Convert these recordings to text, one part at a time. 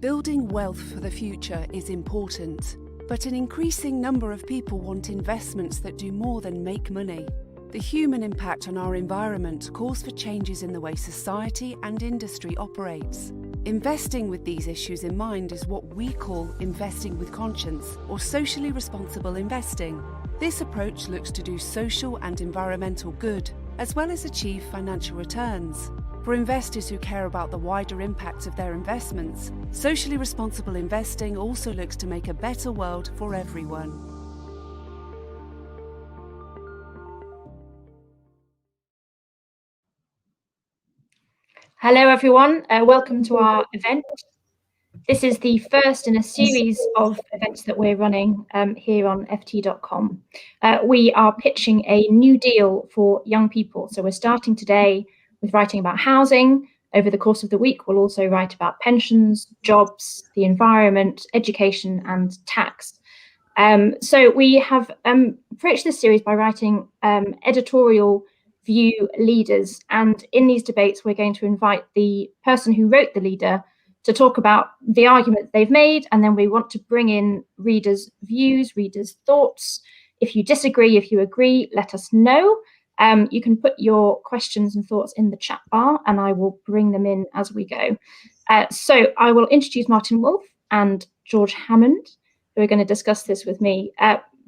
Building wealth for the future is important, but an increasing number of people want investments that do more than make money. The human impact on our environment calls for changes in the way society and industry operates. Investing with these issues in mind is what we call investing with conscience, or socially responsible investing. This approach looks to do social and environmental good, as well as achieve financial returns. For investors who care about the wider impact of their investments, socially responsible investing also looks to make a better world for everyone. Hello everyone, welcome to our event. This is the first in a series of events that we're running here on ft.com. We are pitching a new deal for young people. So we're starting today with writing about housing. Over the course of the week, we'll also write about pensions, jobs, the environment, education and tax. So we have approached this series by writing editorial view leaders, and in these debates we're going to invite the person who wrote the leader to talk about the argument they've made, and then we want to bring in readers' views, readers' thoughts. If you disagree, if you agree, let us know. You can put your questions and thoughts in the chat bar and I will bring them in as we go. So I will introduce Martin Wolf and George Hammond, who are going to discuss this with me.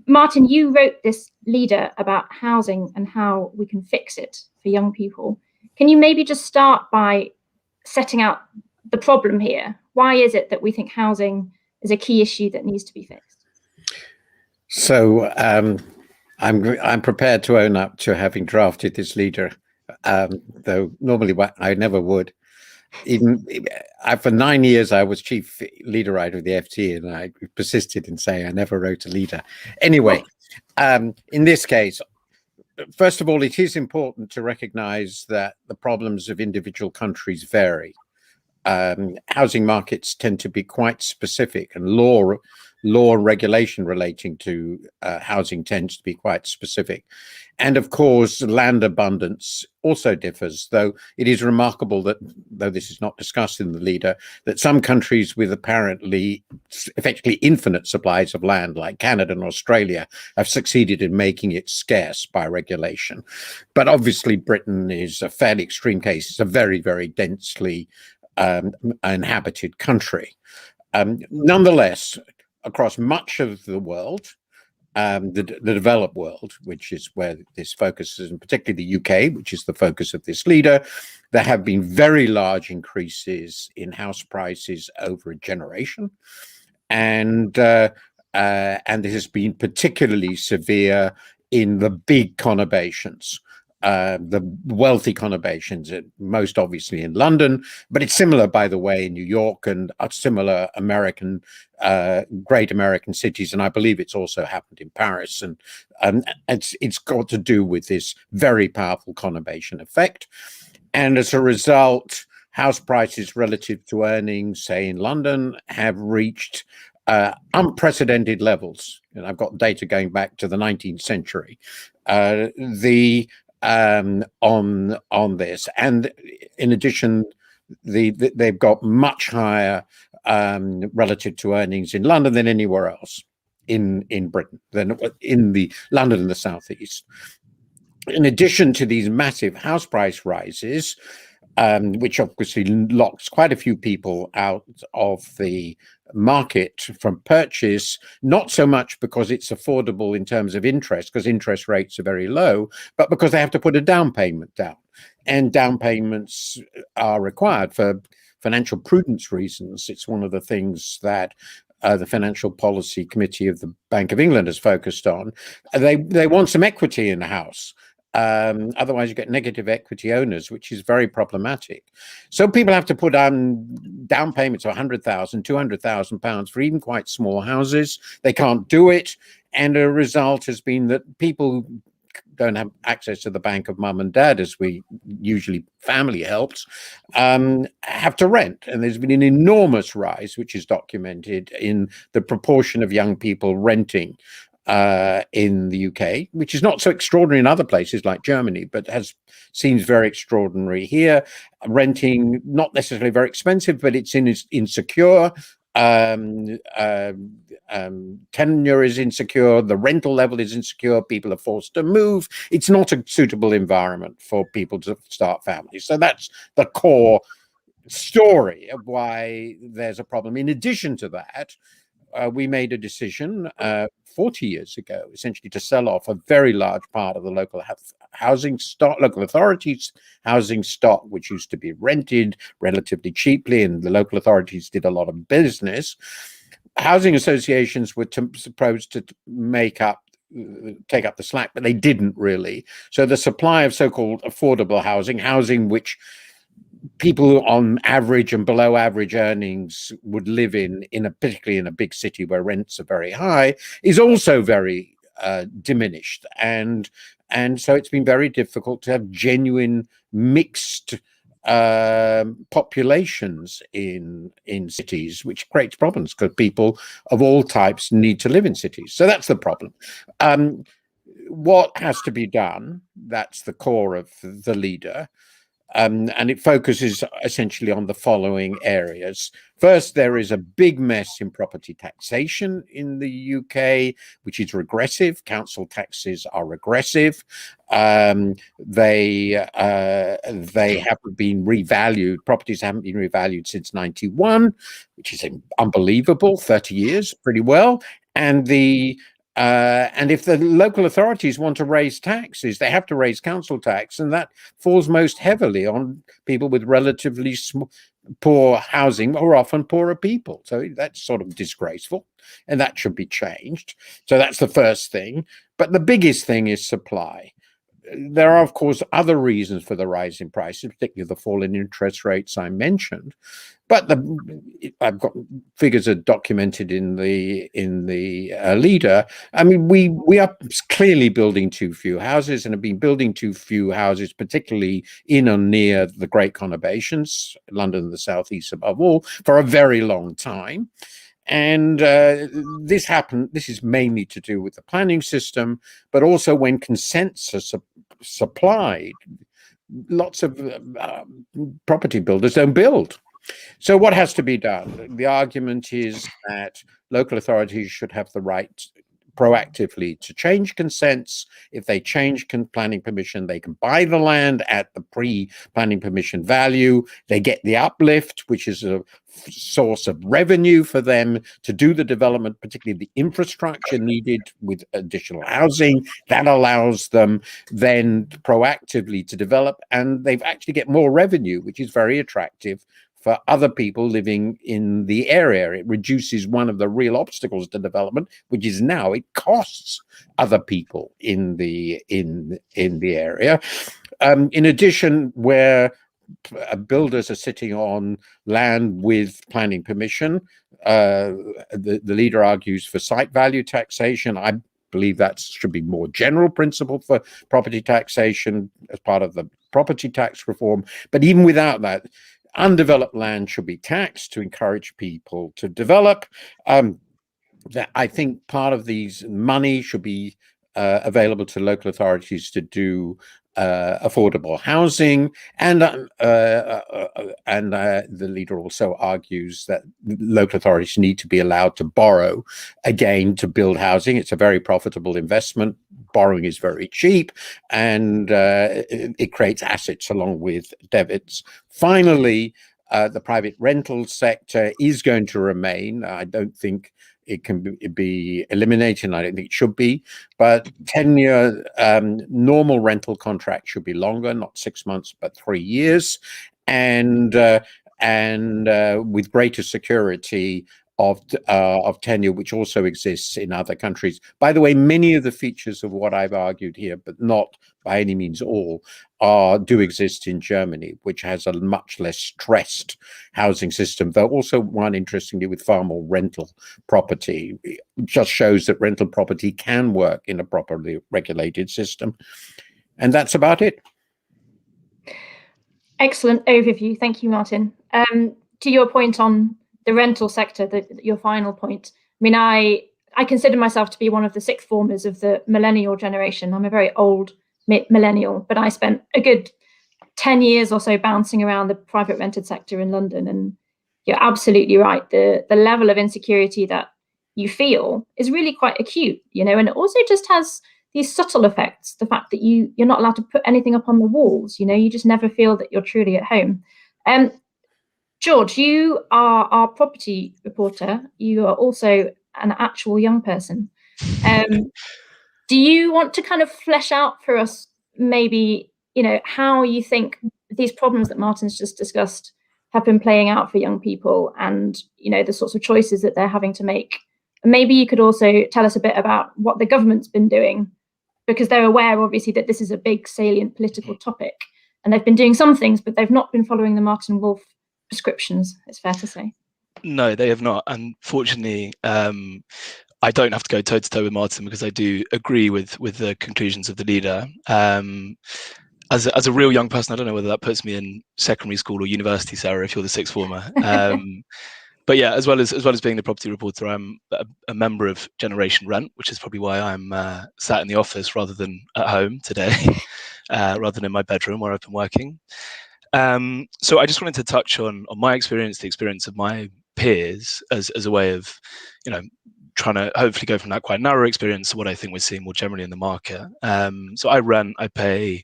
Martin, you wrote this leader about housing and how we can fix it for young people. Can you maybe just start by setting out the problem here? Why is it that we think housing is a key issue that needs to be fixed? So I'm prepared to own up to having drafted this leader, though normally I never would. For 9 years, I was chief leader writer of the FT, and I persisted in saying I never wrote a leader. Anyway, in this case, first of all, it is important to recognize that the problems of individual countries vary. Housing markets tend to be quite specific, and law and regulation relating to housing tends to be quite specific. And of course, land abundance also differs, though it is remarkable that, though this is not discussed in the leader, that some countries with apparently effectively infinite supplies of land, like Canada and Australia, have succeeded in making it scarce by regulation. But obviously, Britain is a fairly extreme case. It's a very, very densely inhabited country. Nonetheless, across much of the world, the developed world, which is where this focuses, and particularly the UK, which is the focus of this leader, there have been very large increases in house prices over a generation, and this has been particularly severe in the big conurbations. The wealthy conurbations, most obviously in London, but it's similar, by the way, in New York and similar great American cities, and I believe it's also happened in Paris. And it's got to do with this very powerful conurbation effect. And as a result, house prices relative to earnings, say in London, have reached unprecedented levels. And I've got data going back to the 19th century. On this, and in addition, they've got much higher relative to earnings in London than anywhere else in Britain, than in the London and the southeast. In addition to these massive house price rises, which obviously locks quite a few people out of the market from purchase, not so much because it's affordable in terms of interest, because interest rates are very low, but because they have to put a down payment down. And down payments are required for financial prudence reasons. It's one of the things that the Financial Policy Committee of the Bank of England has focused on. They want some equity in the house. Otherwise you get negative equity owners, which is very problematic. So people have to put down payments of £100,000, £200,000 for even quite small houses. They can't do it. And a result has been that people don't have access to the bank of mum and dad, as we usually family helps, have to rent. And there's been an enormous rise, which is documented, in the proportion of young people renting in the UK, which is not so extraordinary in other places like Germany, but seems very extraordinary here. Renting, not necessarily very expensive, but it's insecure. Tenure is insecure, the rental level is insecure, people are forced to move. It's not a suitable environment for people to start families. So that's the core story of why there's a problem. In addition to that, we made a decision 40 years ago, essentially, to sell off a very large part of the local housing stock, local authorities' housing stock, which used to be rented relatively cheaply, and the local authorities did a lot of business. Housing associations were supposed to take up the slack, but they didn't really. So the supply of so-called affordable housing which people on average and below average earnings would live particularly in a big city where rents are very high, is also very diminished. And so it's been very difficult to have genuine mixed populations in cities, which creates problems because people of all types need to live in cities. So that's the problem. What has to be done? That's the core of the leader. And it focuses essentially on the following areas. First, there is a big mess in property taxation in the UK, which is regressive. Council taxes are regressive. They haven't been revalued. Properties haven't been revalued since 91, which is unbelievable. 30 years, pretty well. And if the local authorities want to raise taxes, they have to raise council tax, and that falls most heavily on people with relatively poor housing, or often poorer people. So that's sort of disgraceful, and that should be changed. So that's the first thing. But the biggest thing is supply. There are, of course, other reasons for the rise in prices, particularly the fall in interest rates I mentioned. But I've got figures are documented in the leader. I mean, we are clearly building too few houses, and have been building too few houses, particularly in or near the great conurbations, London and the southeast above all, for a very long time. And this is mainly to do with the planning system, but also when consents are supplied, lots of property builders don't build. So what has to be done? The argument is that local authorities should have the right proactively to change consents. If they change planning permission, they can buy the land at the pre-planning permission value. They get the uplift, which is a source of revenue for them to do the development, particularly the infrastructure needed with additional housing. That allows them then proactively to develop, and they actually get more revenue, which is very attractive for other people living in the area. It reduces one of the real obstacles to development, which is now it costs other people in the area. In addition, where builders are sitting on land with planning permission, the leader argues for site value taxation. I believe that should be more general principle for property taxation as part of the property tax reform. But even without that, undeveloped land should be taxed to encourage people to develop. That I think part of these money should be available to local authorities to do affordable housing, and the leader also argues that local authorities need to be allowed to borrow again to build housing. It's a very profitable investment. Borrowing is very cheap, and it creates assets along with debits. Finally, the private rental sector is going to remain. I don't think it can be eliminated. I don't think it should be, but 10-year normal rental contract should be longer, not 6 months, but 3 years, and with greater security of tenure, which also exists in other countries. By the way, many of the features of what I've argued here, but not by any means all, do exist in Germany, which has a much less stressed housing system, though also one, interestingly, with far more rental property. It just shows that rental property can work in a properly regulated system. And that's about it. Excellent overview. Thank you, Martin. To your point on the rental sector, your final point, I mean, I I consider myself to be one of the sixth formers of the millennial generation. I'm a very old millennial, but I spent a good 10 years or so bouncing around the private rented sector in London. And you're absolutely right. The level of insecurity that you feel is really quite acute, you know, and it also just has these subtle effects. The fact that you're not allowed to put anything up on the walls, you know, you just never feel that you're truly at home. George, you are our property reporter. You are also an actual young person. Do you want to kind of flesh out for us maybe, you know, how you think these problems that Martin's just discussed have been playing out for young people, and, you know, the sorts of choices that they're having to make? And maybe you could also tell us a bit about what the government's been doing, because they're aware, obviously, that this is a big, salient political topic, and they've been doing some things, but they've not been following the Martin Wolf prescriptions, it's fair to say. No, they have not. And fortunately, I don't have to go toe to toe with Martin, because I do agree with the conclusions of the leader. As a real young person, I don't know whether that puts me in secondary school or university, Sarah, if you're the sixth former. But yeah, as well as being the property reporter, I'm a member of Generation Rent, which is probably why I'm sat in the office rather than at home today, rather than in my bedroom where I've been working. So I just wanted to touch on my experience, the experience of my peers, as a way of, you know, trying to hopefully go from that quite narrow experience to what I think we're seeing more generally in the market. So I pay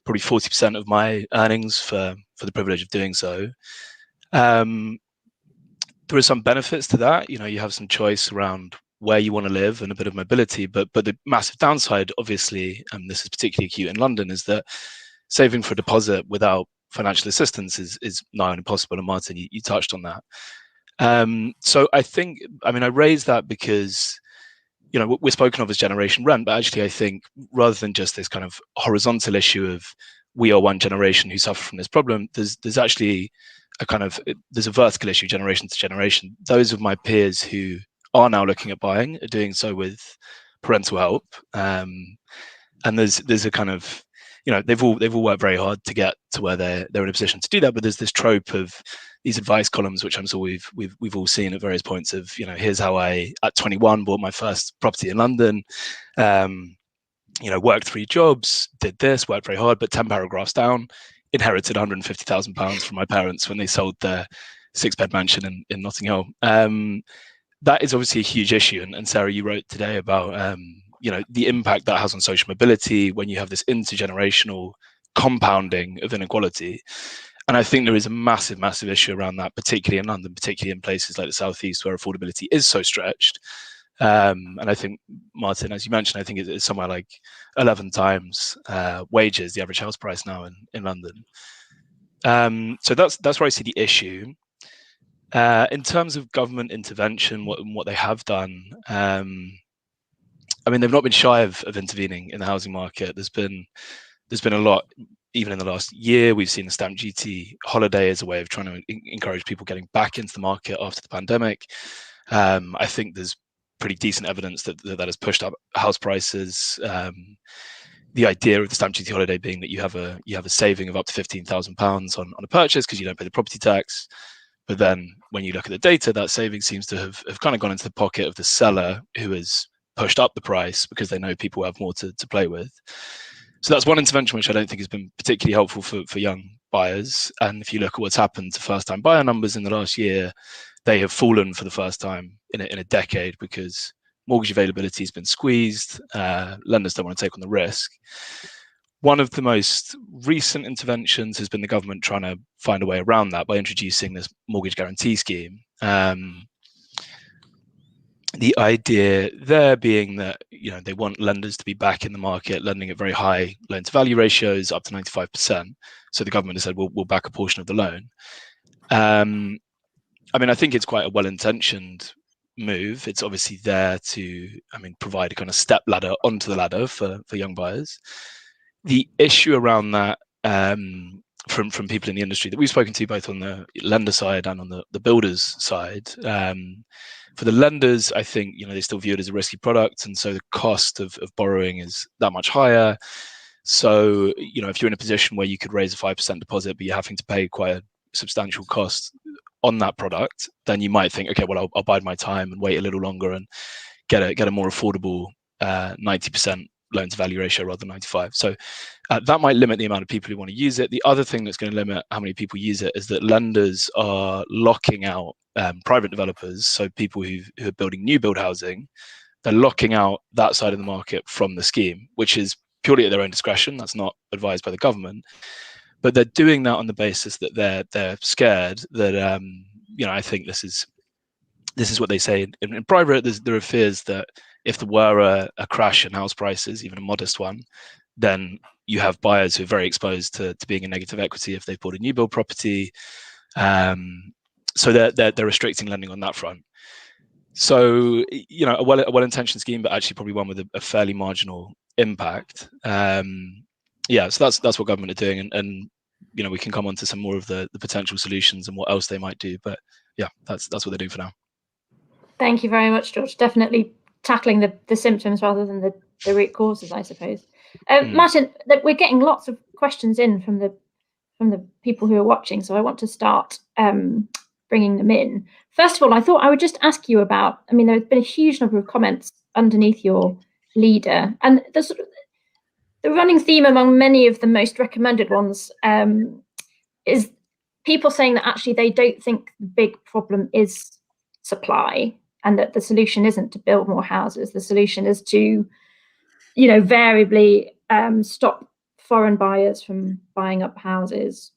probably 40% of my earnings for the privilege of doing so. There are some benefits to that. You know, you have some choice around where you want to live and a bit of mobility, but the massive downside, obviously, and this is particularly acute in London, is that saving for a deposit without financial assistance is nigh on impossible. And Martin, you touched on that. So I think, I mean, I raise that because, you know, we're spoken of as Generation Rent, but actually I think rather than just this kind of horizontal issue of we are one generation who suffer from this problem, there's actually there's a vertical issue, generation to generation. Those of my peers who are now looking at buying are doing so with parental help. And there's a kind of, you know, they've all worked very hard to get to where they're in a position to do that. But there's this trope of these advice columns, which I'm sure we've all seen at various points of, you know, here's how I at 21 bought my first property in London. You know, worked 3 jobs, did this, worked very hard, but 10 paragraphs down, inherited £150,000 from my parents when they sold their 6-bed mansion in Notting Hill. That is obviously a huge issue. And Sarah, you wrote today about you know, the impact that has on social mobility when you have this intergenerational compounding of inequality. And I think there is a massive, massive issue around that, particularly in London, particularly in places like the Southeast where affordability is so stretched. And I think, Martin, as you mentioned, I think it's somewhere like 11 times wages, the average house price now in London. So that's where I see the issue. In terms of government intervention, what they have done, I mean, they've not been shy of intervening in the housing market. There's been a lot, even in the last year. We've seen the stamp duty holiday as a way of trying to encourage people getting back into the market after the pandemic. I think there's pretty decent evidence that has pushed up house prices. The idea of the stamp duty holiday being that you have a saving of up to £15,000 on a purchase because you don't pay the property tax. But then when you look at the data, that saving seems to have kind of gone into the pocket of the seller, who has pushed up the price because they know people have more to play with. So that's one intervention which I don't think has been particularly helpful for young buyers. And if you look at what's happened to first-time buyer numbers in the last year, they have fallen for the first time in a decade because mortgage availability has been squeezed. Lenders don't want to take on the risk. One of the most recent interventions has been the government trying to find a way around that by introducing this mortgage guarantee scheme. The idea there being that, you know, they want lenders to be back in the market, lending at very high loan to value ratios, up to 95%. So the government has said, we'll back a portion of the loan. I mean, I think it's quite a well-intentioned move. It's obviously there to, I mean, provide a kind of step ladder onto the ladder for young buyers. The issue around that, from people in the industry that we've spoken to, both on the lender side and on the builders side, for the lenders, I think, you know, they still view it as a risky product, and so the cost of borrowing is that much higher. So, you know, if you're in a position where you could raise a 5% deposit, but you're having to pay quite a substantial cost on that product, then you might think, okay, well, I'll bide my time and wait a little longer and get a more affordable 90% loan to value ratio rather than 95. So that might limit the amount of people who want to use it. The other thing that's going to limit how many people use it is that lenders are locking out private developers, so people who are building new build housing. They're locking out that side of the market from the scheme, which is purely at their own discretion. That's not advised by the government, but they're doing that on the basis that they're scared that I think this is what they say in private. There are fears that if there were a crash in house prices, even a modest one, then you have buyers who are very exposed to being in negative equity if they've bought a new build property. So they're restricting lending on that front. So a well-intentioned scheme, but actually probably one with a fairly marginal impact. So that's what government are doing, and we can come on to some more of the potential solutions and what else they might do. But yeah, that's what they're doing for now. Thank you very much, George. Definitely tackling the symptoms rather than the root causes, I suppose. Martin, we're getting lots of questions in from the people who are watching, so I want to start bringing them in. First of all, I thought I would just ask you about, there's been a huge number of comments underneath your leader, and the running theme among many of the most recommended ones is people saying that actually they don't think the big problem is supply, and that the solution isn't to build more houses. The solution is to, variably stop foreign buyers from buying up houses,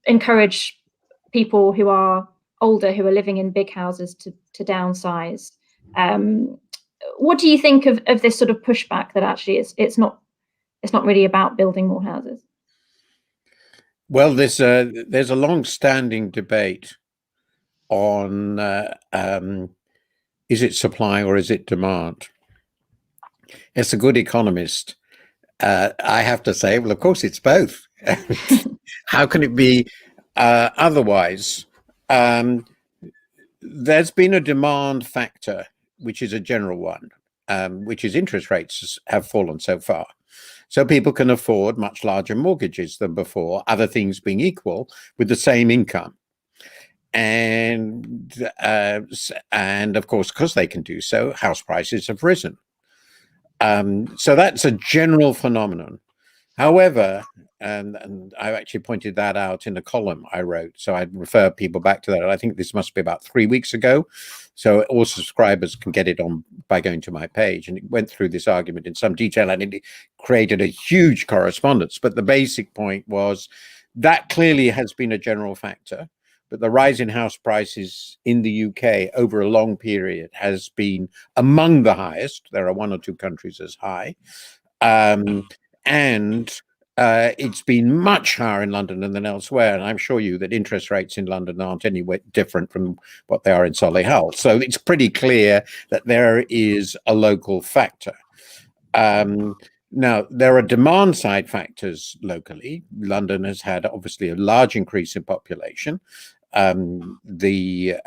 encourage people who are older, who are living in big houses, to downsize. What do you think of this sort of pushback that actually it's not really about building more houses? Well, there's a long-standing debate on is it supply or is it demand? As a good economist, I have to say, well, of course it's both. How can it be otherwise? There's been a demand factor, which is a general one, which is interest rates have fallen so far. So people can afford much larger mortgages than before, other things being equal, with the same income. And of course, because they can do so, house prices have risen. So that's a general phenomenon. However, and I actually pointed that out in a column I wrote, so I'd refer people back to that. I think this must be about 3 weeks ago. So all subscribers can get it on by going to my page. And it went through this argument in some detail, and it created a huge correspondence. But the basic point was that clearly has been a general factor. But the rise in house prices in the UK over a long period has been among the highest. There are one or two countries as high. And it's been much higher in London than elsewhere. And I'm sure you that interest rates in London aren't any way different from what they are in Solihull. So it's pretty clear that there is a local factor. Now, there are demand side factors locally. London has had obviously a large increase in population. And there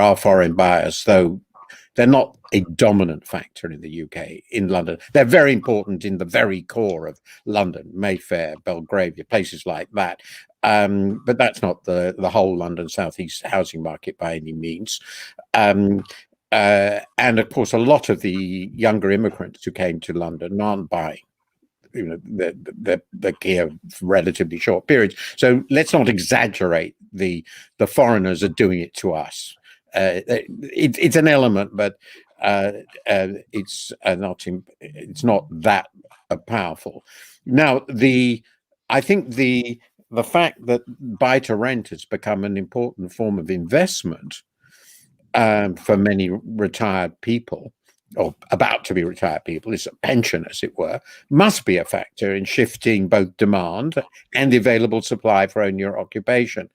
are foreign buyers, though they're not a dominant factor in the UK, in London. They're very important in the very core of London, Mayfair, Belgravia, places like that. But that's not the whole London Southeast housing market by any means. And of course, a lot of the younger immigrants who came to London aren't buying. They're here for relatively short periods. So let's not exaggerate the foreigners are doing it to us. It's an element, but it's not that powerful. Now, I think the fact that buy to rent has become an important form of investment for many retired people, or about to be retired people, is a pension, as it were, must be a factor in shifting both demand and the available supply for owner occupation.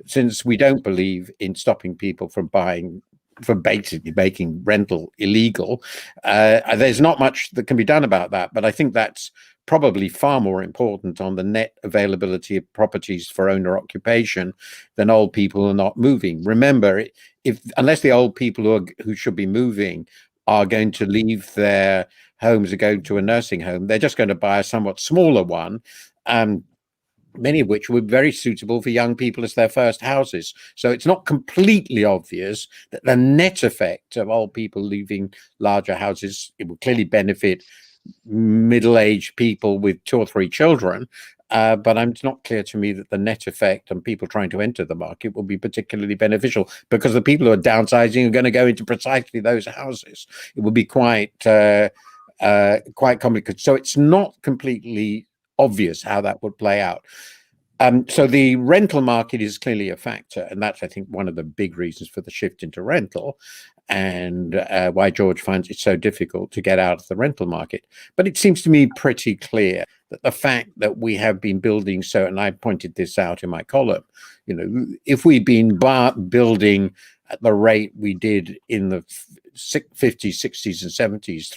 Since we don't believe in stopping people from buying, from basically making rental illegal, there's not much that can be done about that. But I think that's probably far more important on the net availability of properties for owner occupation than old people are not moving. Remember, unless the old people who should be moving are going to leave their homes and go to a nursing home, they're just going to buy a somewhat smaller one. many of which were very suitable for young people as their first houses. So it's not completely obvious that the net effect of old people leaving larger houses, it will clearly benefit middle-aged people with 2 or 3 children. But it's not clear to me that the net effect on people trying to enter the market will be particularly beneficial, because the people who are downsizing are going to go into precisely those houses. It will be quite complicated. So it's not completely obvious how that would play out. So the rental market is clearly a factor, and that's, I think, one of the big reasons for the shift into rental, and why George finds it so difficult to get out of the rental market. But it seems to me pretty clear that the fact that we have been building and I pointed this out in my column, if we'd been building at the rate we did in the 50s, 60s, and 70s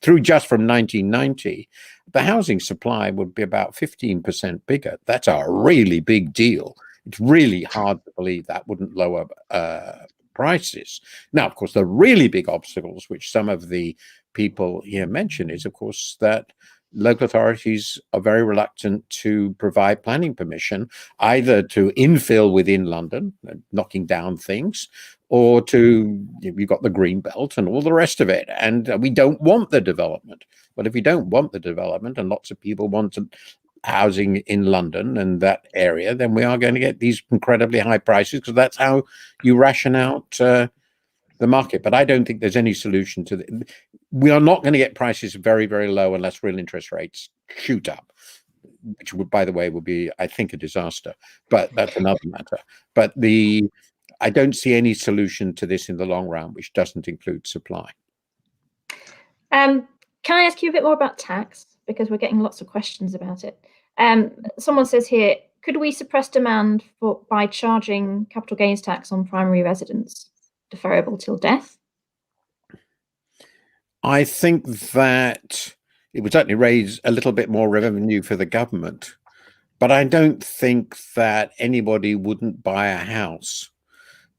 through just from 1990, the housing supply would be about 15% bigger. That's a really big deal. It's really hard to believe that wouldn't lower prices. Now, of course, the really big obstacles, which some of the people here mention, is, of course, that local authorities are very reluctant to provide planning permission, either to infill within London, knocking down things, or you've got the green belt and all the rest of it. And we don't want the development. But if we don't want the development, and lots of people want housing in London and that area, then we are going to get these incredibly high prices, because that's how you ration out the market. But I don't think there's any solution to it. We are not going to get prices very, very low unless real interest rates shoot up, which would, by the way, would be, I think, a disaster. But that's another matter. But I don't see any solution to this in the long run, which doesn't include supply. Can I ask you a bit more about tax? Because we're getting lots of questions about it. Someone says here, could we suppress demand by charging capital gains tax on primary residence, deferrable till death? I think that it would certainly raise a little bit more revenue for the government, but I don't think that anybody wouldn't buy a house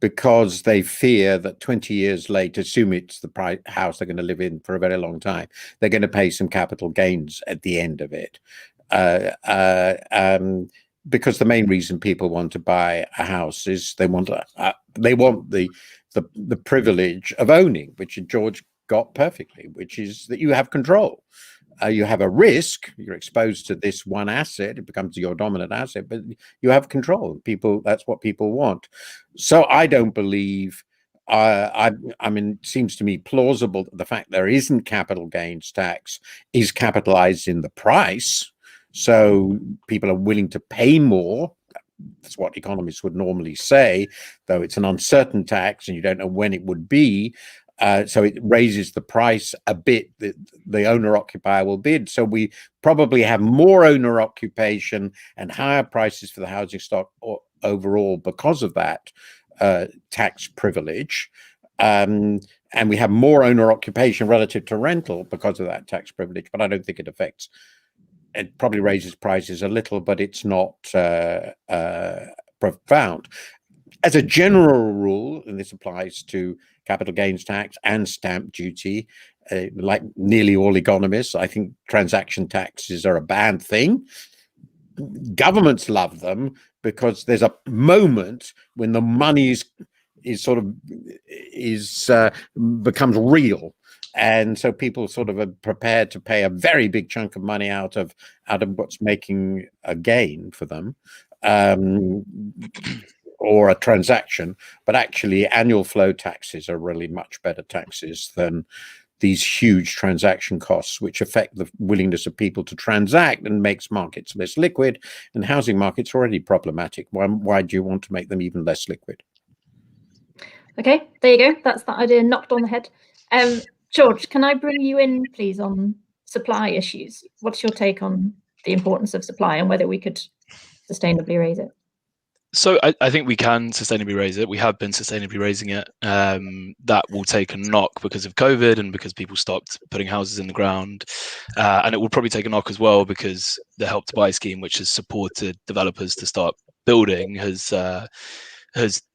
because they fear that 20 years later, assume it's the house they're going to live in for a very long time, they're going to pay some capital gains at the end of it. Because the main reason people want to buy a house is they want the privilege of owning, which George got perfectly, which is that you have control. You have a risk, you're exposed to this one asset, it becomes your dominant asset, but you have control. That's what people want. So I don't believe, I mean, it seems to me plausible that the fact there isn't capital gains tax is capitalized in the price. So people are willing to pay more. That's what economists would normally say, though it's an uncertain tax and you don't know when it would be. So it raises the price a bit that the owner-occupier will bid. So we probably have more owner-occupation and higher prices for the housing stock overall because of that tax privilege. And we have more owner-occupation relative to rental because of that tax privilege, but I don't think it affects. It probably raises prices a little, but it's not profound. As a general rule, and this applies to capital gains tax and stamp duty, like nearly all economists, I think transaction taxes are a bad thing. Governments love them because there's a moment when the money becomes real. And so people sort of are prepared to pay a very big chunk of money out of what's making a gain for them. Or a transaction, but actually annual flow taxes are really much better taxes than these huge transaction costs, which affect the willingness of people to transact and makes markets less liquid. And housing markets are already problematic. Why do you want to make them even less liquid? Okay, there you go. That's that idea knocked on the head. George, can I bring you in, please, on supply issues? What's your take on the importance of supply and whether we could sustainably raise it? So I think we can sustainably raise it. We have been sustainably raising it. That will take a knock because of COVID and because people stopped putting houses in the ground. And it will probably take a knock as well because the Help to Buy scheme, which has supported developers to start building, has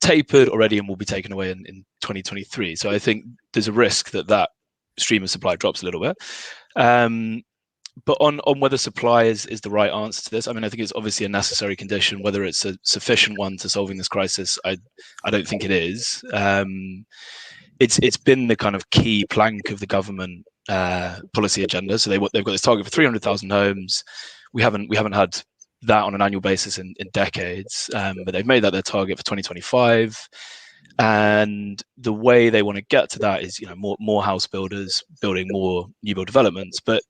tapered already and will be taken away in 2023. So I think there's a risk that stream of supply drops a little bit. But on whether supply is the right answer to this, I mean, I think it's obviously a necessary condition. Whether it's a sufficient one to solving this crisis, I don't think it is. It's been the kind of key plank of the government policy agenda. So they've got this target for 300,000 homes. We haven't had that on an annual basis in decades, but they've made that their target for 2025. And the way they want to get to that is, more house builders building more new build developments. But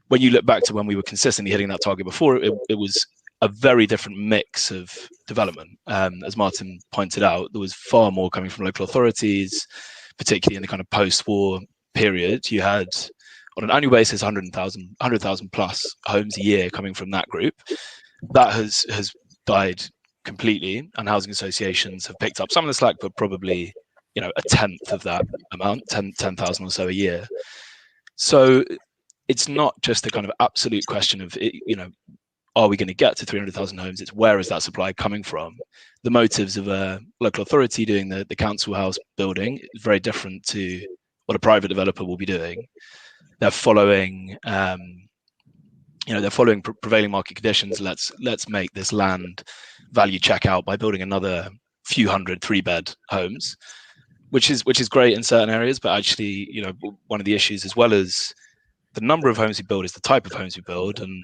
when you look back to when we were consistently hitting that target before, it was a very different mix of development. As Martin pointed out, there was far more coming from local authorities, particularly in the kind of post-war period. You had, on an annual basis, 100,000 plus homes a year coming from that group. That has died completely, and housing associations have picked up some of the slack, but probably a tenth of that amount, 10,000 or so a year. So it's not just a kind of absolute question of are we going to get to 300,000 homes? It's where is that supply coming from? The motives of a local authority doing the council house building is very different to what a private developer will be doing. They're following prevailing market conditions. Let's make this land value check out by building another few hundred 3-bed homes, which is great in certain areas. But actually, one of the issues, as well as the number of homes we build, is the type of homes we build. And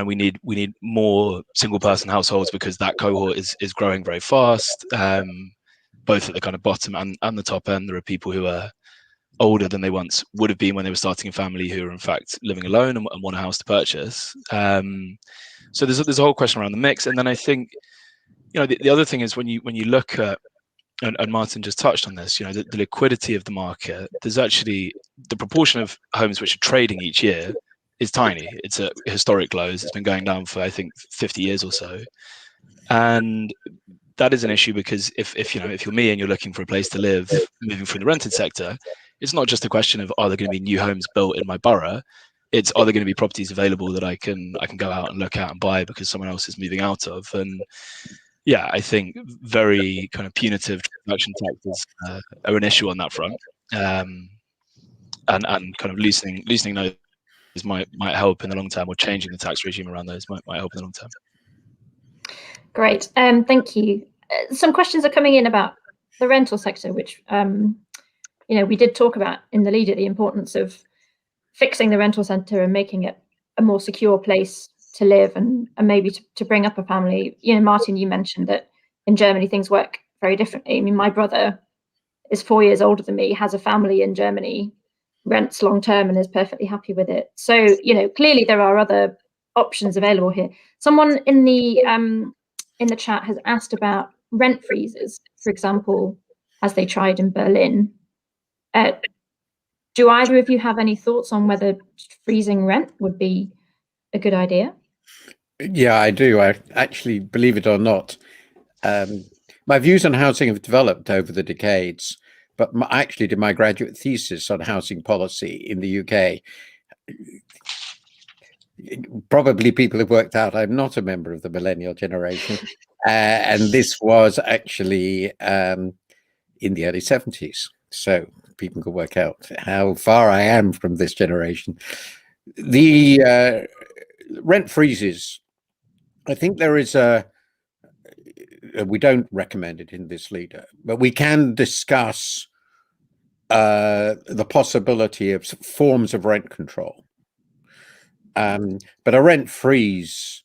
we need more single person households, because that cohort is growing very fast, both at the kind of bottom and the top end. There are people who are older than they once would have been when they were starting a family, who are in fact living alone and want a house to purchase. So there's a whole question around the mix. And then I think the other thing is, when you look at, and Martin just touched on this, the liquidity of the market, there's actually the proportion of homes which are trading each year is tiny. It's at historic lows. It's been going down for, I think, 50 years or so. And that is an issue, because if you're me and you're looking for a place to live, moving from the rented sector, it's not just a question of, are there going to be new homes built in my borough? It's, are there going to be properties available that I can go out and look at and buy because someone else is moving out of? And yeah, I think very kind of punitive transaction taxes are an issue on that front, and kind of loosening those might help in the long term, or changing the tax regime around those might help in the long term. Great, thank you. Some questions are coming in about the rental sector, which we did talk about in the leader, the importance of fixing the rental sector and making it a more secure place to live and maybe to bring up a family. Martin, you mentioned that in Germany things work very differently. I mean, my brother is 4 years older than me, has a family in Germany, rents long term, and is perfectly happy with it. So clearly there are other options available here. Someone in the chat has asked about rent freezes, for example, as they tried in Berlin. Do either of you have any thoughts on whether freezing rent would be a good idea? Yeah, I do. I actually, believe it or not, my views on housing have developed over the decades, but I actually did my graduate thesis on housing policy in the UK. Probably people have worked out I'm not a member of the millennial generation, and this was actually in the early 70s. So people can work out how far I am from this generation. The rent freezes, I think there is we don't recommend it in this leader, but we can discuss the possibility of forms of rent control. But a rent freeze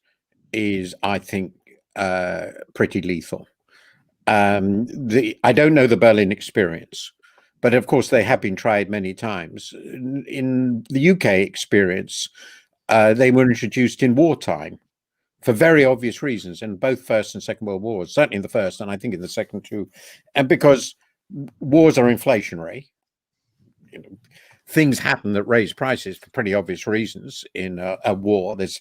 is, I think, pretty lethal. I don't know the Berlin experience, but of course they have been tried many times. In the UK experience, they were introduced in wartime for very obvious reasons, in both First and Second World Wars, certainly in the first, and I think in the second too. And because wars are inflationary, things happen that raise prices for pretty obvious reasons in a war. There's,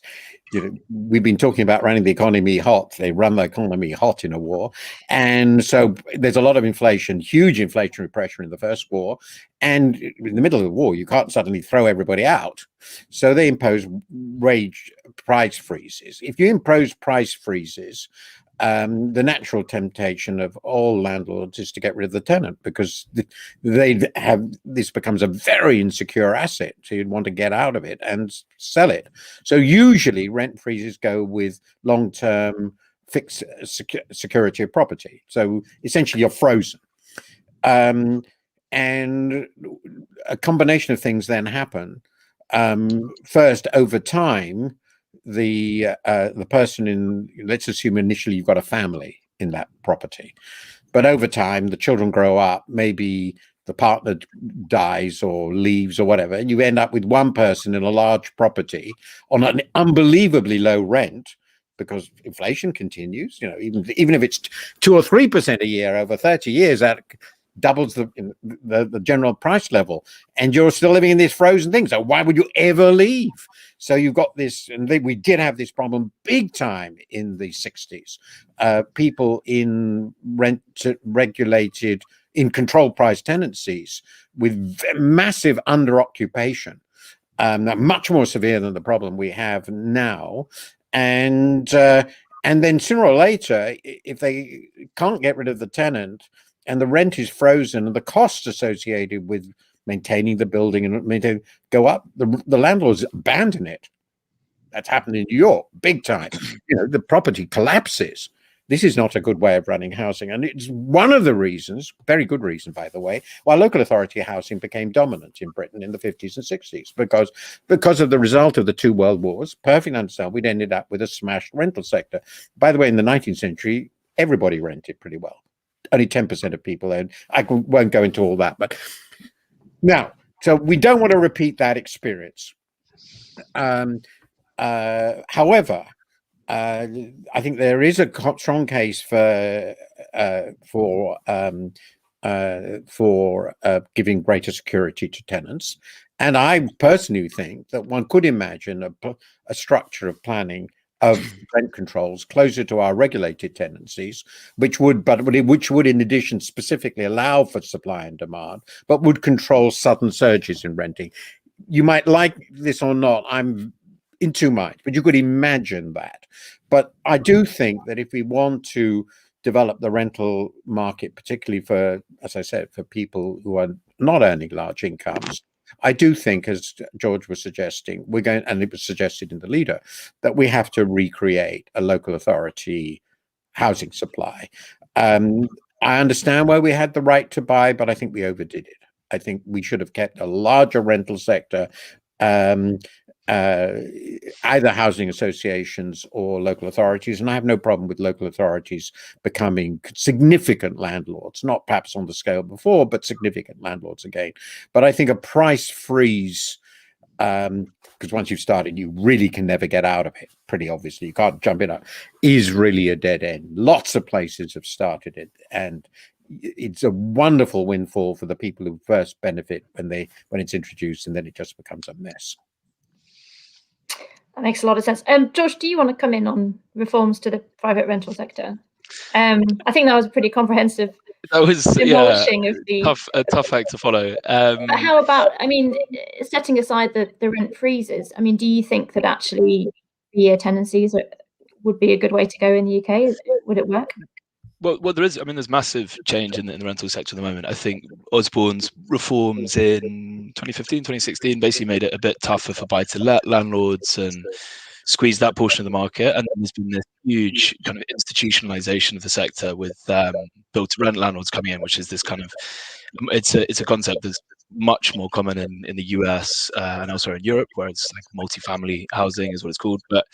we've been talking about running the economy hot. They run the economy hot in a war. And so there's a lot of inflation, huge inflationary pressure in the first war. And in the middle of the war, you can't suddenly throw everybody out. So they impose price freezes. If you impose price freezes, the natural temptation of all landlords is to get rid of the tenant, because this becomes a very insecure asset. So you'd want to get out of it and sell it. So usually rent freezes go with long-term fixed security of property. So essentially you're frozen. And a combination of things then happen. First, over time, the person in, let's assume initially you've got a family in that property, but over time the children grow up, maybe the partner dies or leaves or whatever, and you end up with one person in a large property on an unbelievably low rent, because inflation continues. You know, even if it's 2 or 3% a year over 30 years, that doubles the general price level, and you're still living in this frozen thing. So why would you ever leave? So you've got this, and we did have this problem big time in the 60s. People in regulated, in controlled price tenancies with massive under occupation, much more severe than the problem we have now. And then sooner or later, if they can't get rid of the tenant and the rent is frozen and the costs associated with maintaining the building and go up, the landlords abandon it. That's happened in New York, big time. You know, the property collapses. This is not a good way of running housing. And it's one of the reasons, very good reason, by the way, why local authority housing became dominant in Britain in the 50s and 60s, because of the result of the 2 world wars. Perfectly understand, we'd ended up with a smashed rental sector. By the way, in the 19th century, everybody rented pretty well. Only 10% of people own. I won't go into all that, but now, so we don't want to repeat that experience. However, I think there is a strong case for giving greater security to tenants, and I personally think that one could imagine a structure of planning of rent controls closer to our regulated tenancies, which would in addition specifically allow for supply and demand, but would control sudden surges in renting. You might like this or not, I'm in two minds, but you could imagine that. But I do think that if we want to develop the rental market, particularly for, as I said, for people who are not earning large incomes, I do think, as George was suggesting, and it was suggested in the leader, that we have to recreate a local authority housing supply. I understand why we had the right to buy, but I think we overdid it. I think we should have kept a larger rental sector, either housing associations or local authorities. And I have no problem with local authorities becoming significant landlords, not perhaps on the scale before, but significant landlords again. But I think a price freeze, because once you've started, you really can never get out of it. Pretty obviously, you can't jump in, is really a dead end. Lots of places have started it, and it's a wonderful windfall for the people who first benefit when it's introduced, and then it just becomes a mess. That makes a lot of sense. Josh, do you want to come in on reforms to the private rental sector? I think that was a pretty comprehensive demolishing of the a tough act to follow. But how about, I mean, setting aside the rent freezes, I mean, do you think that actually year tenancies would be a good way to go in the UK? Would it work? Well, there is. I mean, there's massive change in the rental sector at the moment. I think Osborne's reforms in 2015, 2016 basically made it a bit tougher for buy-to-let landlords and squeezed that portion of the market. And there's been this huge kind of institutionalization of the sector with build-to-rent landlords coming in, which is this kind of, it's a concept that's much more common in the US and elsewhere in Europe, where it's like multifamily housing is what it's called. But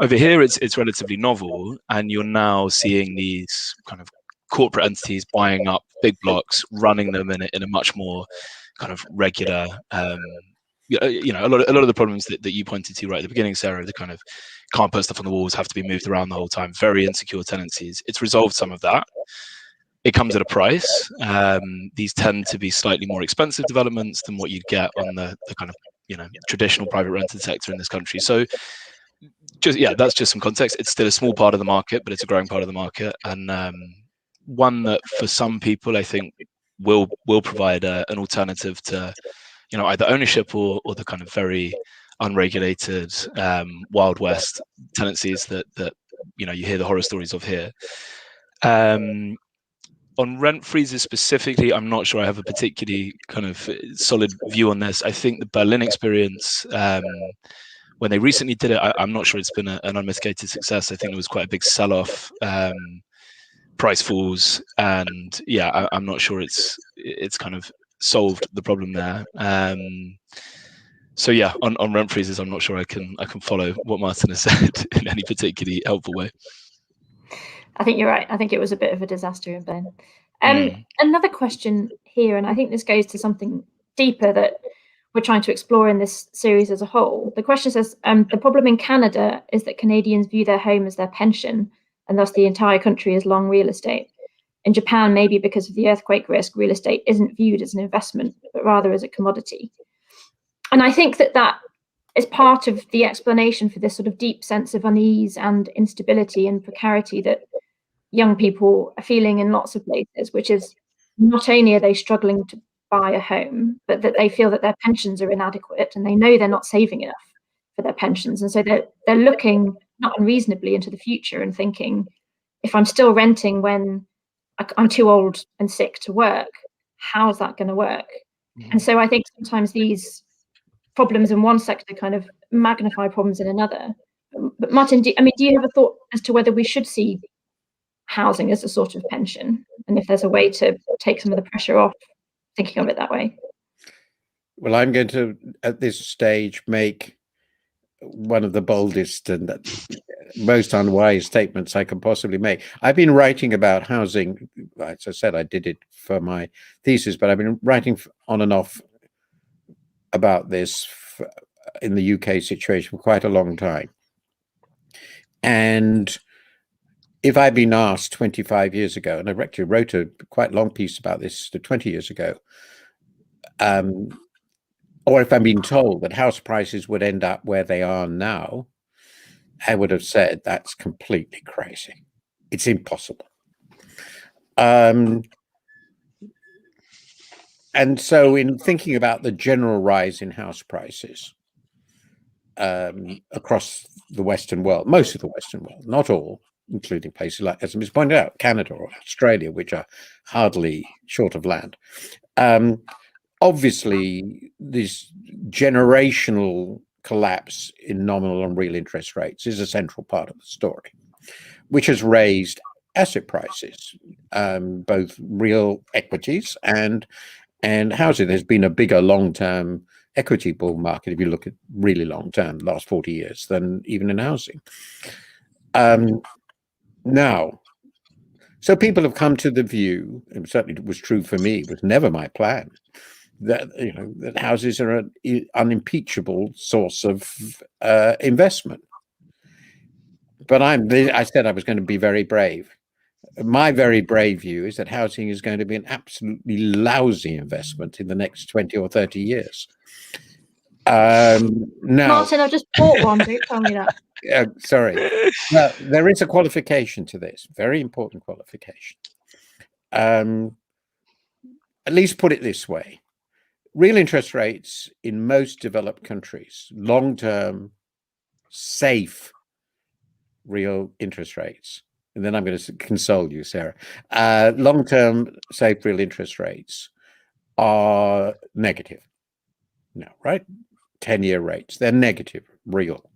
over here, it's relatively novel, and you're now seeing these kind of corporate entities buying up big blocks, running them in a much more kind of regular. You know, a lot of the problems that you pointed to right at the beginning, Sarah, the kind of can't put stuff on the walls, have to be moved around the whole time, very insecure tenancies. It's resolved some of that. It comes at a price. These tend to be slightly more expensive developments than what you'd get on the kind of, you know, traditional private rented sector in this country. So that's just some context. It's still a small part of the market, but it's a growing part of the market, and one that for some people I think will provide an alternative to, you know, either ownership or the kind of very unregulated Wild West tenancies that you hear the horror stories of here. On rent freezes specifically, I'm not sure I have a particularly kind of solid view on this. I think the Berlin experience, when they recently did it, I'm not sure it's been an unmitigated success. I think it was quite a big sell-off, price falls, and yeah, I'm not sure it's kind of solved the problem there. So yeah, on rent freezes, I'm not sure I can follow what Martin has said in any particularly helpful way. I think you're right. I think it was a bit of a disaster in Berlin. Another question here, and I think this goes to something deeper that we're trying to explore in this series as a whole. The question says, the problem in Canada is that Canadians view their home as their pension, and thus the entire country as long real estate. In Japan, maybe because of the earthquake risk, real estate isn't viewed as an investment, but rather as a commodity. And I think that is part of the explanation for this sort of deep sense of unease and instability and precarity that young people are feeling in lots of places, which is not only are they struggling to buy a home, but that they feel that their pensions are inadequate and they know they're not saving enough for their pensions. And so they're looking not unreasonably into the future and thinking, if I'm still renting when I'm too old and sick to work, how's that going to work? And so I think sometimes these problems in one sector kind of magnify problems in another. But Martin, do you have a thought as to whether we should see housing as a sort of pension, and if there's a way to take some of the pressure off thinking of it that way? Well, I'm going to, at this stage, make one of the boldest and most unwise statements I can possibly make. I've been writing about housing. As I said, I did it for my thesis, but I've been writing on and off about this in the UK situation for quite a long time. And if I'd been asked 25 years ago, and I actually wrote a quite long piece about this 20 years ago, or if I'd been told that house prices would end up where they are now, I would have said that's completely crazy. It's impossible. And so in thinking about the general rise in house prices across the Western world, most of the Western world, not all, including places like, as was pointed out, Canada or Australia, which are hardly short of land. Obviously, this generational collapse in nominal and real interest rates is a central part of the story, which has raised asset prices, both real equities and housing. There's been a bigger long-term equity bull market, if you look at really long-term, the last 40 years, than even in housing. Now, so people have come to the view, and certainly it was true for me, it was never my plan, that that houses are an unimpeachable source of investment. But I said I was going to be very brave. My very brave view is that housing is going to be an absolutely lousy investment in the next 20 or 30 years. Now, Martin, I've just bought one. Don't tell me that. Sorry. Well, there is a qualification to this, very important qualification. At least put it this way. Real interest rates in most developed countries, long-term, safe real interest rates, and then I'm going to console you, Sarah. Long-term, safe real interest rates are negative now, right? 10-year rates, they're negative, real.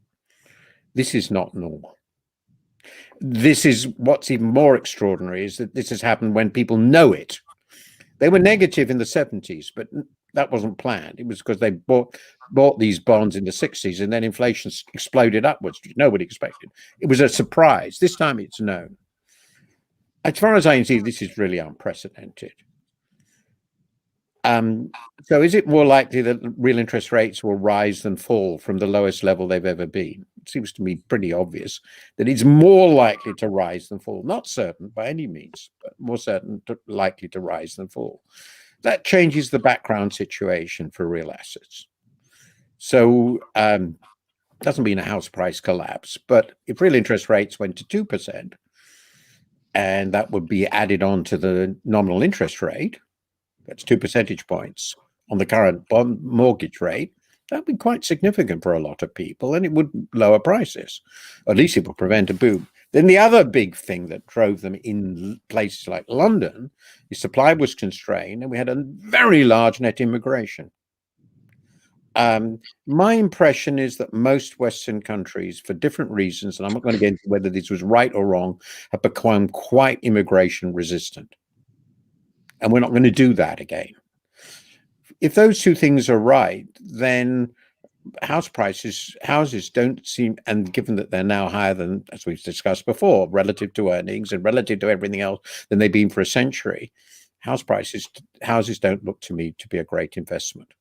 This is not normal. This is what's even more extraordinary, is that this has happened when people know it. They were negative in the 70s, but that wasn't planned. It was because they bought these bonds in the 60s, and then inflation exploded upwards, which nobody expected. It was a surprise. This time it's known. As far as I can see, this is really unprecedented. So is it more likely that real interest rates will rise than fall from the lowest level they've ever been? It seems to me pretty obvious that it's more likely to rise than fall. Not certain by any means, but more likely to rise than fall. That changes the background situation for real assets. So doesn't mean a house price collapse, but if real interest rates went to 2%, and that would be added on to the nominal interest rate, that's 2 percentage points on the current bond mortgage rate, that would be quite significant for a lot of people, and it would lower prices. At least it would prevent a boom. Then the other big thing that drove them in places like London is supply was constrained and we had a very large net immigration. My impression is that most Western countries, for different reasons, and I'm not going to get into whether this was right or wrong, have become quite immigration resistant. And we're not going to do that again. If those two things are right, then houses don't seem, and given that they're now higher than, as we've discussed before, relative to earnings and relative to everything else than they've been for a century, houses don't look to me to be a great investment.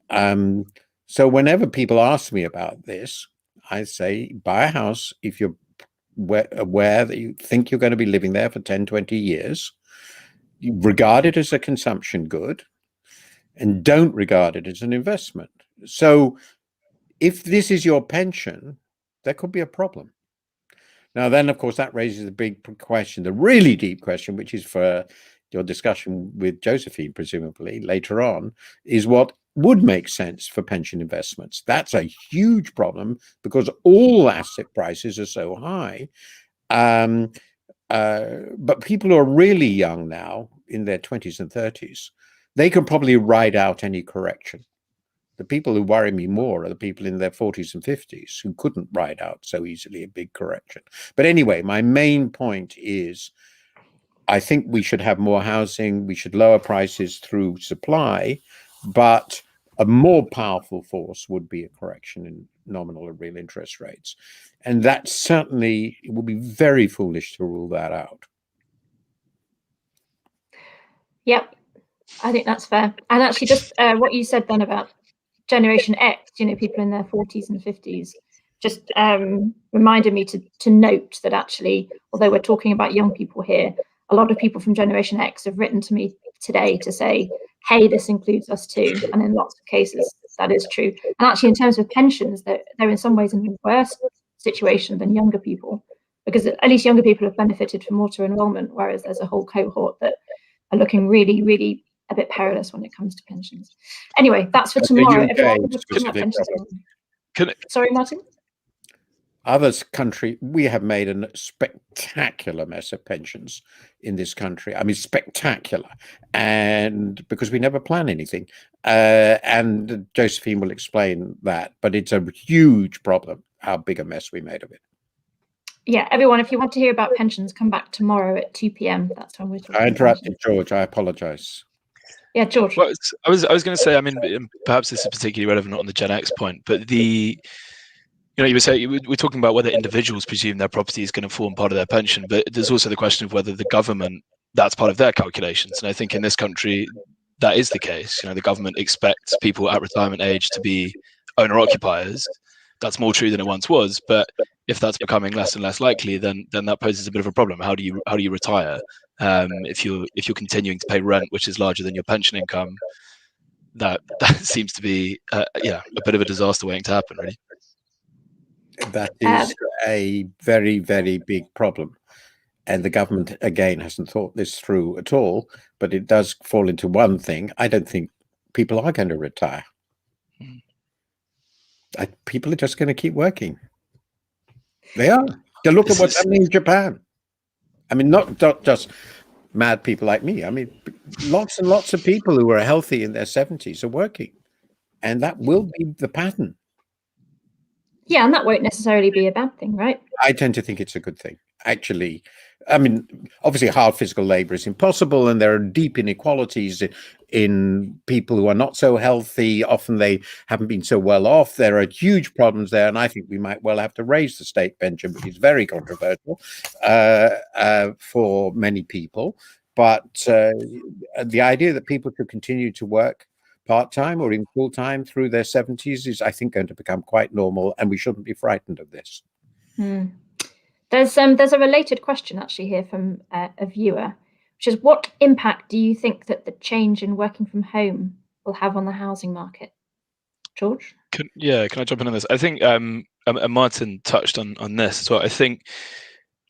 So whenever people ask me about this, I say buy a house if you're aware that you think you're going to be living there for 10, 20 years. You regard it as a consumption good and don't regard it as an investment. So if this is your pension, there could be a problem. Now, then, of course, that raises the big question, the really deep question, which is for your discussion with Josephine, presumably later on, is what would make sense for pension investments. That's a huge problem because all asset prices are so high. But people who are really young now, in their 20s and 30s, they can probably ride out any correction. The people who worry me more are the people in their 40s and 50s who couldn't ride out so easily a big correction. But anyway, my main point is I think we should have more housing. We should lower prices through supply, but a more powerful force would be a correction in nominal and real interest rates. And that certainly, it would be very foolish to rule that out. Yep, I think that's fair. And actually, just what you said then about Generation X, people in their 40s and 50s, just reminded me to note that actually, although we're talking about young people here, a lot of people from Generation X have written to me today to say, hey, this includes us too. And in lots of cases, that is true. And actually, in terms of pensions, they're in some ways in a worse situation than younger people, because at least younger people have benefited from auto enrollment, whereas there's a whole cohort that are looking really, really a bit perilous when it comes to pensions. Anyway, that's for tomorrow. Sorry, Martin? Others country, we have made a spectacular mess of pensions in this country. I mean, spectacular. And because we never plan anything. And Josephine will explain that, but it's a huge problem, how big a mess we made of it. Yeah, everyone, if you want to hear about pensions, come back tomorrow at 2 p.m. That's when we're talking. I interrupted George, I apologize. Yeah, George. Well, I was going to say, I mean, perhaps this is particularly relevant on the Gen X point, but you were saying we're talking about whether individuals presume their property is going to form part of their pension, but there's also the question of whether the government, that's part of their calculations. And I think in this country, that is the case. The government expects people at retirement age to be owner occupiers. That's more true than it once was. But if that's becoming less and less likely, then that poses a bit of a problem. How do you retire if you're continuing to pay rent, which is larger than your pension income? That seems to be a bit of a disaster waiting to happen, really. That is a very, very big problem. And the government, again, hasn't thought this through at all. But it does fall into one thing. I don't think people are going to retire. People are just going to keep working. They are. To look at what's happening in Japan. I mean, not just mad people like me. I mean, lots and lots of people who are healthy in their 70s are working. And that will be the pattern. Yeah, and that won't necessarily be a bad thing, right? I tend to think it's a good thing. Actually, I mean, obviously hard physical labor is impossible, and there are deep inequalities in people who are not so healthy. Often they haven't been so well off. There are huge problems there, and I think we might well have to raise the state pension, which is very controversial for many people. But the idea that people could continue to work part-time or in full-time through their 70s is, I think, going to become quite normal, and we shouldn't be frightened of this. There's a related question actually here from a viewer, which is, what impact do you think that the change in working from home will have on the housing market? George? Can I jump in on this? I think Martin touched on this as well. I think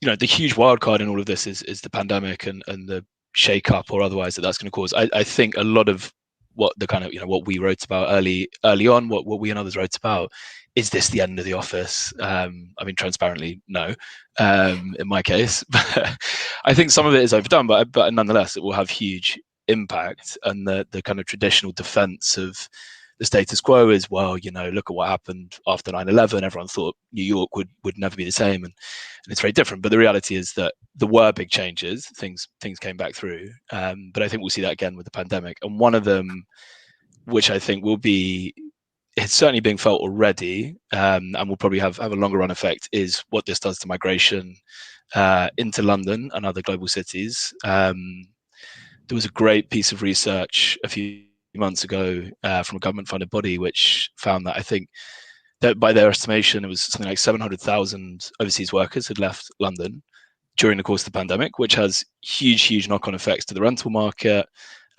the huge wild card in all of this is the pandemic and the shake-up or otherwise that's going to cause. I think a lot of what the kind of, what we wrote about early on, what we and others wrote about. Is this the end of the office? I mean, transparently, no, in my case. But I think some of it is overdone, but nonetheless, it will have huge impact. And the kind of traditional defense of the status quo is, well, look at what happened after 9/11. Everyone thought New York would never be the same, and it's very different. But the reality is that there were big changes. Things came back through. But I think we'll see that again with the pandemic. And one of them, which I think will be, it's certainly being felt already, and will probably have a longer run effect, is what this does to migration into London and other global cities. There was a great piece of research a few months ago from a government-funded body, which found that, I think that by their estimation, it was something like 700,000 overseas workers had left London during the course of the pandemic, which has huge knock-on effects to the rental market,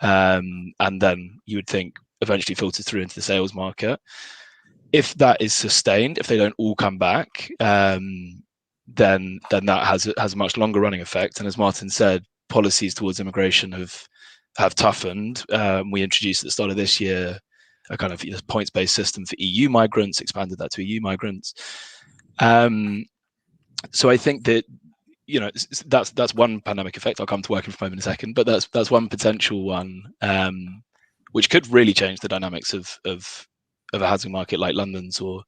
and then you would think eventually filters through into the sales market. If that is sustained, if they don't all come back, then that has a much longer running effect. And as Martin said, policies towards immigration have toughened. We introduced at the start of this year a kind of points-based system for EU migrants, expanded that to EU migrants. So I think that that's one pandemic effect. I'll come to working from home in a second, but that's one potential one, which could really change the dynamics of a housing market like London's or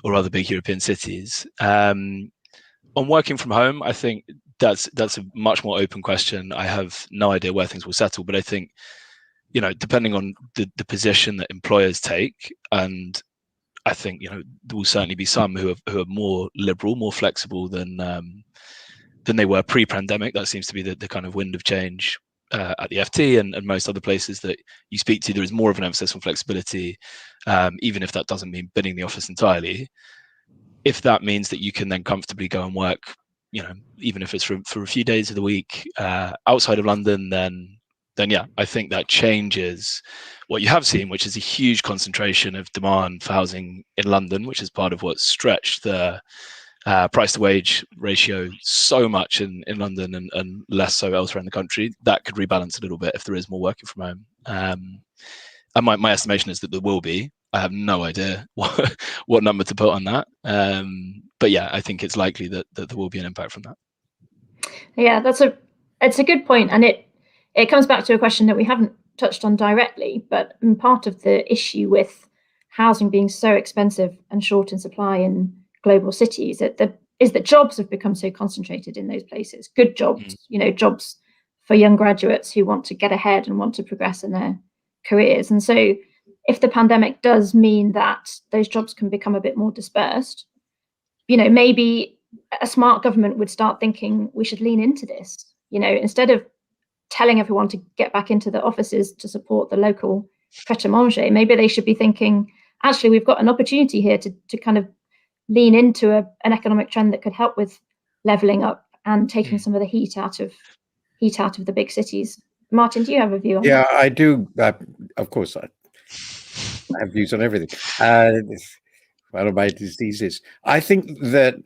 other big European cities. On working from home, I think that's a much more open question. I have no idea where things will settle, but I think, depending on the position that employers take, and I think there will certainly be some who are more liberal, more flexible than they were pre-pandemic. That seems to be the kind of wind of change at the FT and most other places that you speak to. There is more of an emphasis on flexibility, even if that doesn't mean binning the office entirely. If that means that you can then comfortably go and work, even if it's for a few days of the week outside of London, then yeah, I think that changes what you have seen, which is a huge concentration of demand for housing in London, which is part of what stretched the price to wage ratio so much in London and less so elsewhere in the country. That could rebalance a little bit if there is more working from home. And my estimation is that there will be. I have no idea what number to put on that. But yeah, I think it's likely that there will be an impact from that. Yeah, it's a good point, and it comes back to a question that we haven't touched on directly, but part of the issue with housing being so expensive and short in supply in global cities is that jobs have become so concentrated in those places. Good jobs, jobs for young graduates who want to get ahead and want to progress in their careers. And so if the pandemic does mean that those jobs can become a bit more dispersed, maybe a smart government would start thinking we should lean into this, instead of telling everyone to get back into the offices to support the local pret-a-manger. Maybe they should be thinking, actually, we've got an opportunity here to kind of lean into an economic trend that could help with leveling up and taking some of the heat out of the big cities. Martin, do you have a view on that? Yeah, I do. Of course, I have views on everything. One of my diseases. I think that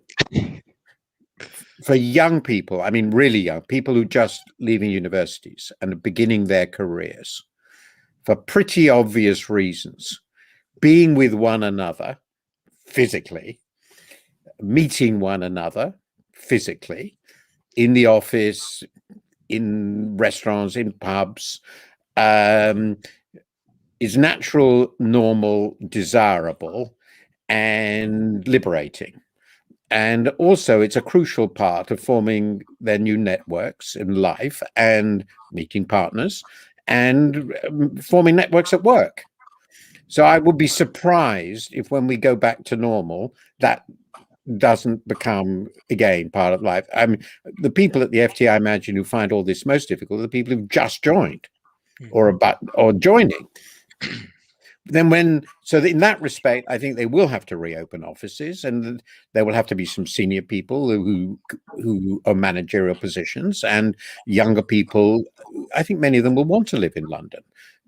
for young people, I mean, really young people who just leaving universities and are beginning their careers, for pretty obvious reasons, being with one another physically, meeting one another physically in the office, in restaurants, in pubs, is natural, normal, desirable, and liberating. And also, it's a crucial part of forming their new networks in life and meeting partners and forming networks at work. So I would be surprised if when we go back to normal, that doesn't become, again, part of life. I mean, the people at the FT, I imagine, who find all this most difficult are the people who've just joined or joining. Then so in that respect, I think they will have to reopen offices, and there will have to be some senior people who are managerial positions, and younger people. I think many of them will want to live in London,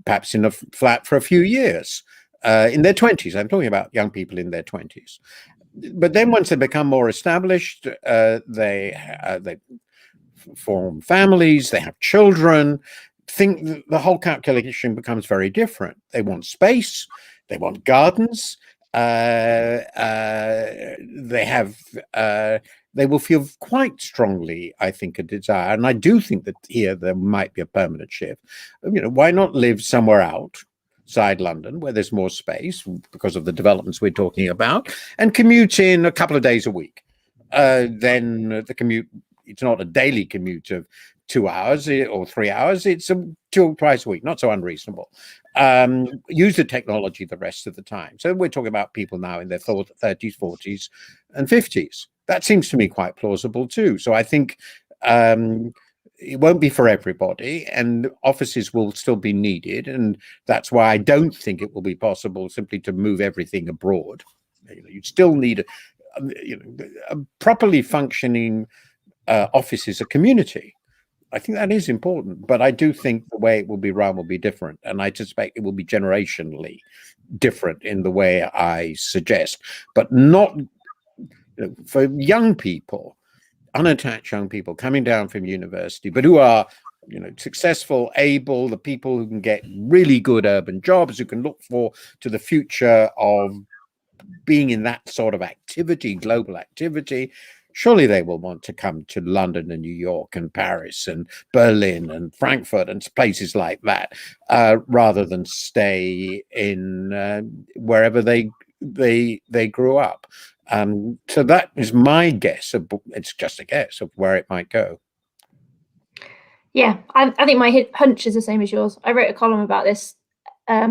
perhaps in a flat for a few years, in their 20s. I'm talking about young people in their 20s. But then once they become more established, they form families, they have children. think that the whole calculation becomes very different. They want space, they want gardens, they will feel quite strongly, I think, a desire. And I do think that here there might be a permanent shift. Why not live somewhere outside London where there's more space because of the developments we're talking about, and commute in a couple of days a week? Then the commute, it's not a daily commute of 2 hours or 3 hours. It's 2 or twice a week, not so unreasonable. Use the technology the rest of the time. So we're talking about people now in their 30s, 40s, and 50s. That seems to me quite plausible too. So I think it won't be for everybody, and offices will still be needed. And that's why I don't think it will be possible simply to move everything abroad. You still need a properly functioning office is a community. I think that is important, but I do think the way it will be run will be different, and I suspect it will be generationally different in the way I suggest, but not for young people, unattached young people coming down from university, but who are successful, able, the people who can get really good urban jobs, who can look to the future of being in that sort of activity, global activity. Surely they will want to come to London and New York and Paris and Berlin and Frankfurt and places like that, rather than stay in wherever they grew up. So that is my guess. It's just a guess of where it might go. Yeah, I think my hunch is the same as yours. I wrote a column about this a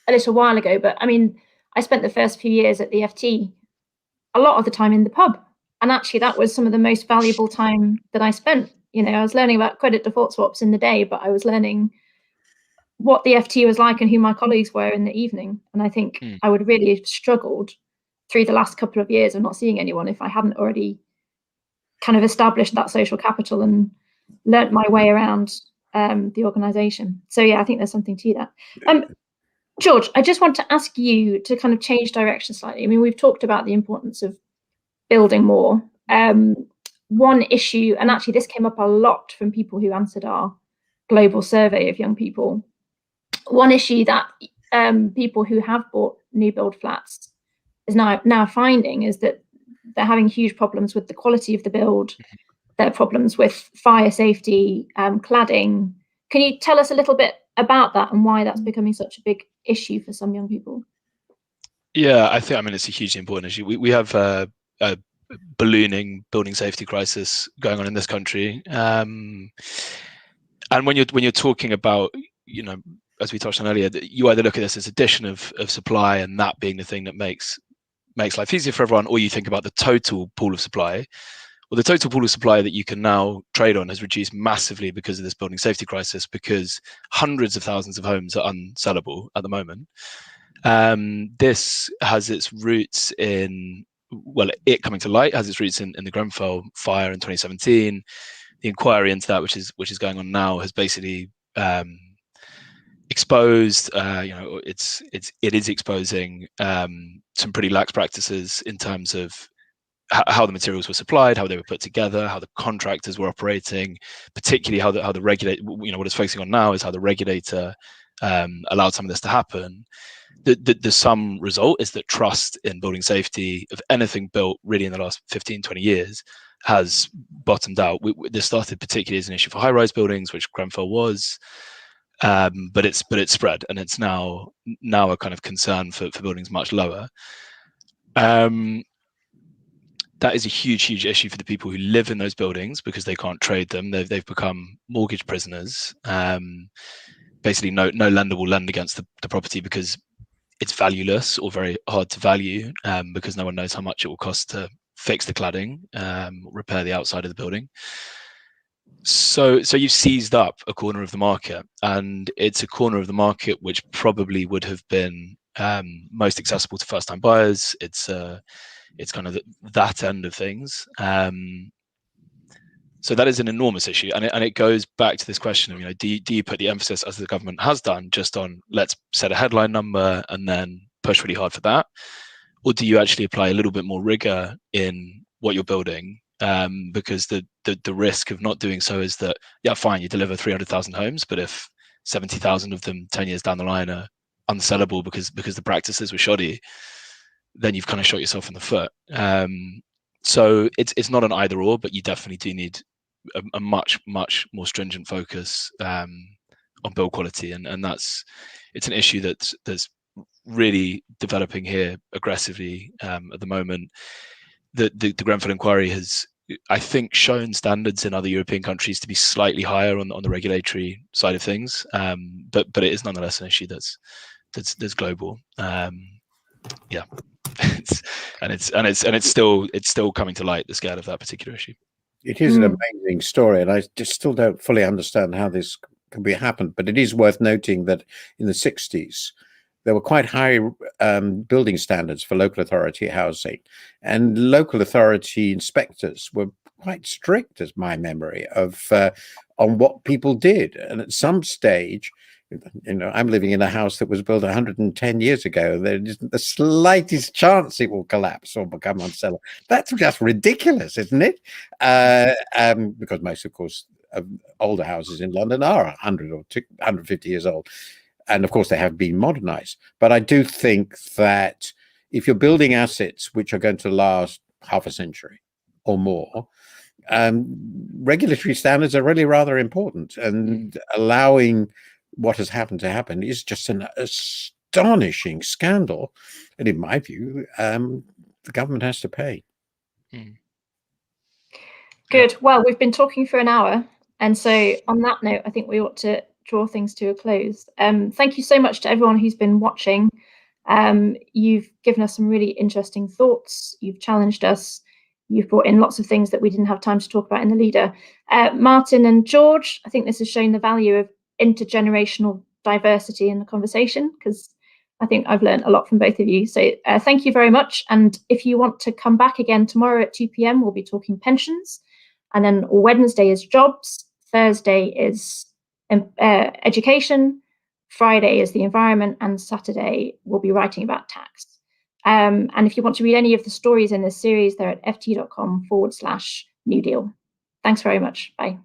little while ago, but I mean, I spent the first few years at the FT a lot of the time in the pub. And actually, that was some of the most valuable time that I spent. I was learning about credit default swaps in the day, but I was learning what the FT was like and who my colleagues were in the evening. And I think I would really have struggled through the last couple of years of not seeing anyone if I hadn't already kind of established that social capital and learnt my way around the organisation. So yeah, I think there's something to that. George, I just want to ask you to kind of change direction slightly. I mean, we've talked about the importance of building more. One issue, and actually this came up a lot from people who answered our global survey of young people. One issue that people who have bought new build flats is now finding is that they're having huge problems with the quality of the build. There are problems with fire safety, cladding. Can you tell us a little bit about that and why that's becoming such a big issue for some young people? Yeah, I mean, it's a hugely important issue. We have a ballooning building safety crisis going on in this country. And when you're talking about, as we touched on earlier, you either look at this as addition of supply and that being the thing that makes life easier for everyone, or you think about the total pool of supply. Well, the total pool of supply that you can now trade on has reduced massively because of this building safety crisis, because hundreds of thousands of homes are unsellable at the moment. This has its roots in, it coming to light has its roots in the Grenfell fire in 2017. The inquiry into that, which is going on now, has basically exposed, it is exposing some pretty lax practices in terms of how the materials were supplied, how they were put together, how the contractors were operating, particularly how the regulator, what it's focusing on now is how the regulator allowed some of this to happen. The sum result is that trust in building safety of anything built really in the last 15, 20 years has bottomed out. This started particularly as an issue for high-rise buildings, which Grenfell was, but it's spread, and it's now a kind of concern for buildings much lower. That is a huge issue for the people who live in those buildings because they can't trade them. They've become mortgage prisoners. Basically, no lender will lend against the property because it's valueless or very hard to value, because no one knows how much it will cost to fix the cladding, repair the outside of the building. So you've seized up a corner of the market, and it's a corner of the market which probably would have been most accessible to first-time buyers. It's kind of that end of things. So that is an enormous issue, and it goes back to this question of, do you put the emphasis, as the government has done, just on let's set a headline number and then push really hard for that, or do you actually apply a little bit more rigor in what you're building because the risk of not doing so is that, yeah, fine, you deliver 300,000 homes, but if 70,000 of them 10 years down the line are unsellable because the practices were shoddy, then you've kind of shot yourself in the foot. So it's not an either or, but you definitely do need a much more stringent focus on build quality, and it's an issue that's really developing here aggressively at the moment. The Grenfell inquiry has, I think, shown standards in other European countries to be slightly higher on the regulatory side of things, but it is nonetheless an issue that's global. Yeah, it's still coming to light, the scale of that particular issue. It is an amazing story, and I just still don't fully understand how this can be happened. But it is worth noting that in the 60s, there were quite high building standards for local authority housing, and local authority inspectors were quite strict, as my memory of on what people did. And at some stage, I'm living in a house that was built 110 years ago. There isn't the slightest chance it will collapse or become unsellable. That's just ridiculous, isn't it? Because most, of course, older houses in London are 100 or 150 years old. And of course, they have been modernized. But I do think that if you're building assets which are going to last half a century or more, regulatory standards are really rather important. And allowing what has happened to happen is just an astonishing scandal. And in my view, the government has to pay. Good. Well, we've been talking for an hour. And so on that note, I think we ought to draw things to a close. Thank you so much to everyone who's been watching. You've given us some really interesting thoughts. You've challenged us. You've brought in lots of things that we didn't have time to talk about in the leader. Martin and George, I think this has shown the value of intergenerational diversity in the conversation, because I think I've learned a lot from both of you. So thank you very much. And if you want to come back again tomorrow at 2 p.m, we'll be talking pensions. And then Wednesday is jobs. Thursday is education. Friday is the environment. And Saturday we'll be writing about tax. And if you want to read any of the stories in this series, they're at ft.com/New Deal. Thanks very much. Bye.